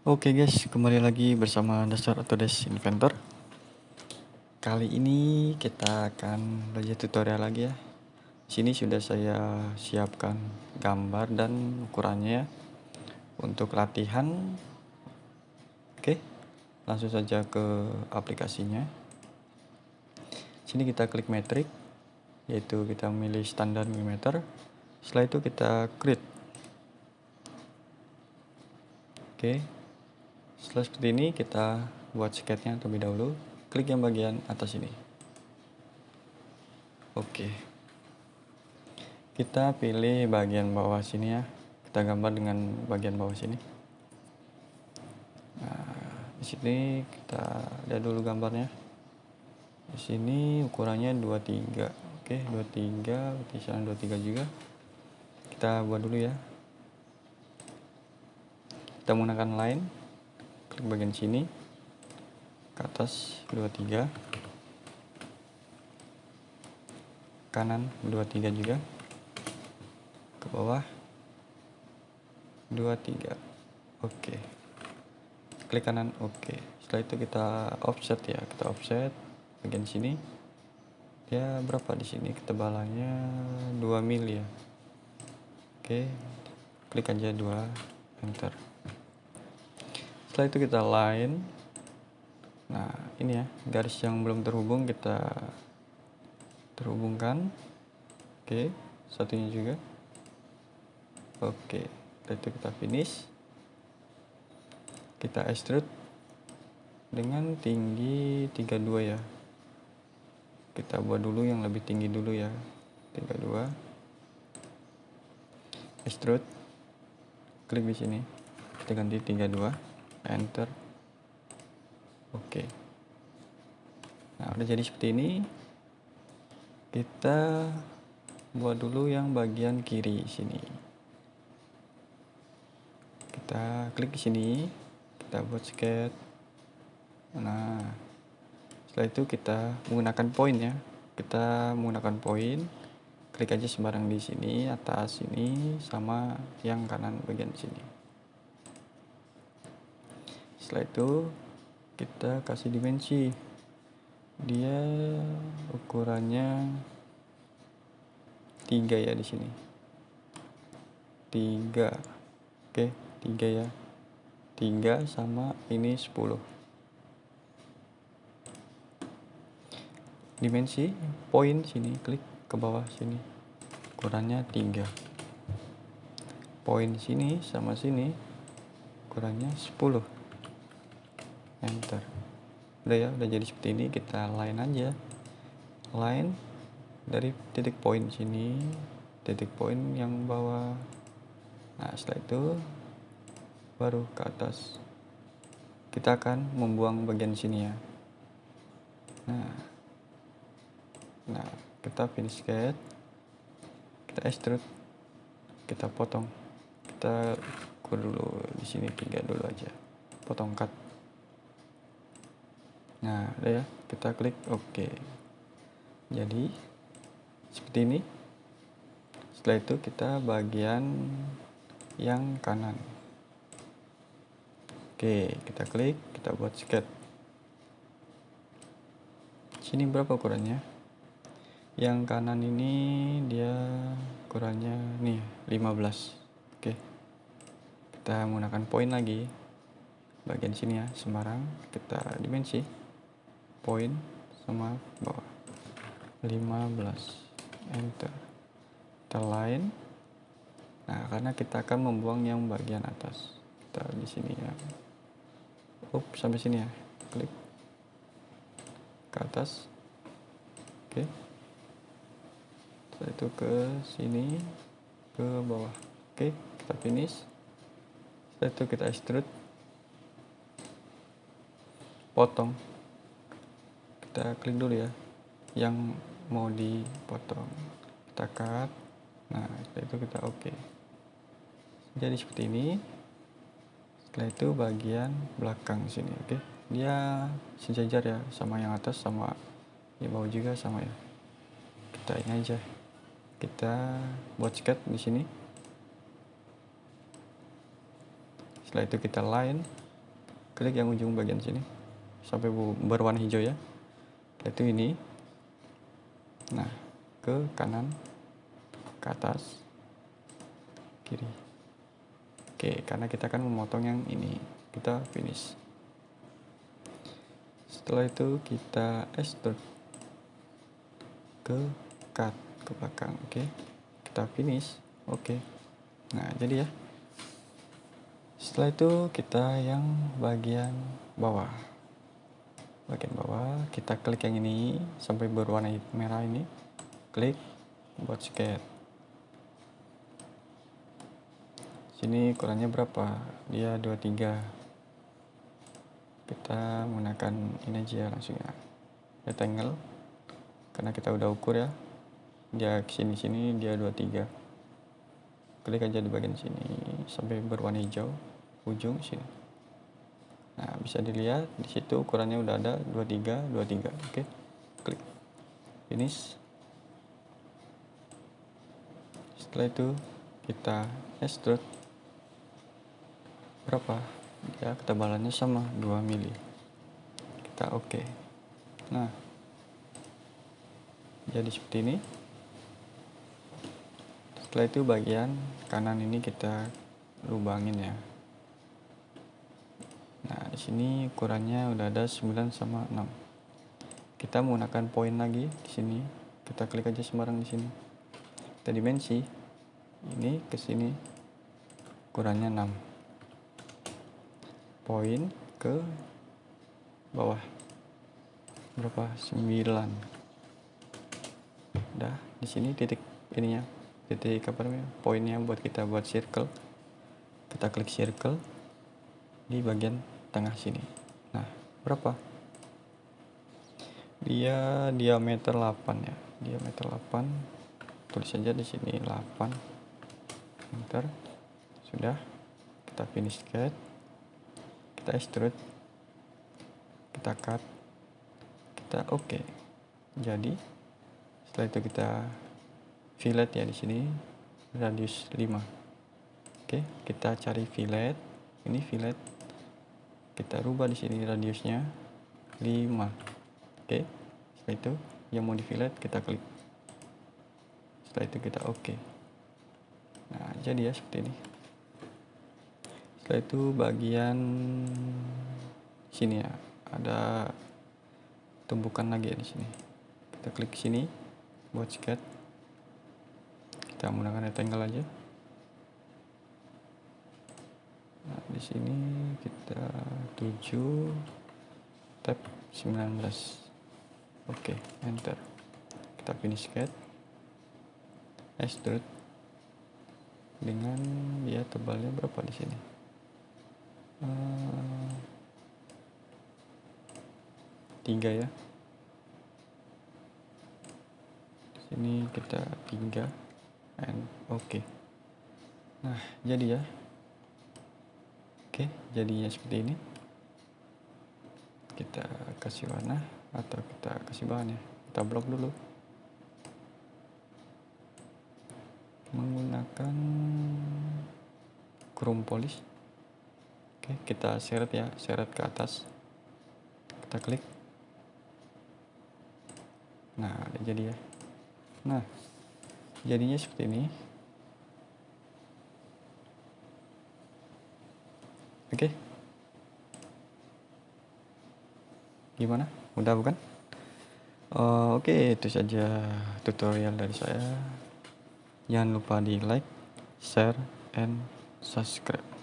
Oke guys, kembali lagi bersama Dasar Autodesk Inventor. Kali ini kita akan belajar tutorial lagi ya. Di sini sudah saya siapkan gambar dan ukurannya untuk latihan. Oke, langsung saja ke aplikasinya. Sini kita klik metrik, yaitu kita memilih standar milimeter. Setelah itu kita create. Oke, setelah seperti ini kita buat sketnya terlebih dahulu. Klik yang bagian atas ini. Oke, kita pilih bagian bawah sini ya. Kita gambar dengan bagian bawah sini. Nah, di sini kita lihat dulu gambarnya. Di sini ukurannya 23. Oke, 23, di sana 23 juga. Kita buat dulu ya. Kita menggunakan line. Klik bagian sini. Ke atas 23. Kanan 23 juga. Ke bawah 23. Oke. Klik kanan, oke. Setelah itu kita offset ya, kita offset bagian sini. Ya berapa di sini ketebalannya 2 mili ya. Oke, klik aja 2, enter. Setelah itu kita line. Nah ini ya, garis yang belum terhubung kita terhubungkan. Oke, satunya juga. Oke, setelah itu kita finish. Kita extrude dengan tinggi 32 ya. Kita buat dulu yang lebih tinggi dulu ya, 32. Extrude, klik di sini, kita ganti 32, enter. Oke, nah udah jadi seperti ini. Kita buat dulu yang bagian kiri sini. Kita klik di sini, kita buat sketch. Nah, setelah itu kita menggunakan poin ya. Kita menggunakan poin. Klik aja sembarang di sini, atas sini, sama yang kanan bagian sini. Setelah itu kita kasih dimensi. Dia ukurannya 3 ya di sini. 3. Oke, 3 ya. 3 sama ini 10. Dimensi poin sini, klik ke bawah sini. Ukurannya 3. Poin sini sama sini ukurannya 10. Enter. Udah ya, udah jadi seperti ini. Kita line aja. Line dari titik poin sini, titik poin yang bawah. Nah, setelah itu baru ke atas. Kita akan membuang bagian sini ya. Nah, kita finish sketch. Kita extrude. Kita potong. Kita ukur dulu di sini 3 dulu aja. Potong cut. Nah, udah ya. Kita klik oke. Jadi seperti ini. Setelah itu kita bagian yang kanan. Oke, kita klik, kita buat sketch. Sini berapa ukurannya? Yang kanan ini dia ukurannya nih 15. Oke. Kita menggunakan poin lagi. Bagian sini ya, sembarang kita dimensi. Poin sama bawah. 15. Enter. Kita line. Nah, karena kita akan membuang yang bagian atas. Kita di sini ya. Sampai sini ya. Klik ke atas. Oke. Setelah itu ke sini, ke bawah. Oke, kita finish. Setelah itu kita extrude. Potong. Kita klik dulu ya yang mau dipotong. Kita cut. Nah, setelah itu kita oke. Jadi seperti ini. Setelah itu bagian belakang sini, oke. Dia sejajar ya, sama yang atas, sama di bawah juga sama ya. Kita ini aja. Kita buat sketch di sini. Setelah itu kita line. klik yang ujung bagian sini sampai berwarna hijau ya, yaitu ini. Nah, ke kanan, ke atas, kiri. Oke, karena kita akan memotong yang ini, kita finish. Setelah itu kita extrude ke cut ke belakang. Oke, kita finish. Oke, nah jadi ya. Setelah itu kita yang bagian bawah kita klik yang ini sampai berwarna merah ini, klik buat sketch. Sini ukurannya berapa? Dia 23. Kita menggunakan ini aja langsung ya, rectangle, karena kita udah ukur ya. Dia sini dia 23. Klik aja di bagian sini sampai berwarna hijau ujung sini. Nah, bisa dilihat di situ ukurannya udah ada 23. Oke, klik finish. Setelah itu kita extrude berapa ya, ketebalannya sama 2 mili. Kita oke. Nah, jadi seperti ini. Setelah itu bagian kanan ini kita lubangin ya. Nah, di sini ukurannya udah ada 9 sama 6. Kita menggunakan poin lagi di sini. Kita klik aja sembarang di sini. Kita dimensi ini ke sini ukurannya 6. Poin ke bawah berapa? 9. Udah, di sini titik ininya. Titik apa namanya? Poinnya buat kita buat circle. Kita klik circle di bagian tengah sini. Nah, berapa? Dia diameter 8 ya. Diameter 8. Tulis saja di sini 8. Enter. Sudah. Kita finish sketch. Kita extrude. Kita cut. Kita oke. Jadi setelah itu kita fillet ya di sini radius 5. Oke, kita cari fillet. Ini fillet. Kita rubah di sini radiusnya 5. Oke, setelah itu yang mau di fillet kita klik. Setelah itu kita oke. Nah, jadi ya seperti ini. Setelah itu bagian sini ya, ada tumpukan lagi ya di sini. Kita klik sini buat sketch. Kita menggunakan rectangle aja. Nah, di sini kita 7 tab 19. Oke, enter. Kita finish sketch. Extrude dengan dia tebalnya berapa di sini? 3 ya. Di sini kita 3 and oke. Nah, jadi ya. Oke, jadinya seperti ini. Kita kasih warna atau kita kasih bahan ya. Kita blok dulu menggunakan chrome polish. Oke, kita seret ya, seret ke atas. Kita klik. Nah, udah jadi ya. Nah, jadinya seperti ini. Oke. Gimana? Mudah bukan? Oke, itu saja tutorial dari saya. Jangan lupa di like, share, and subscribe.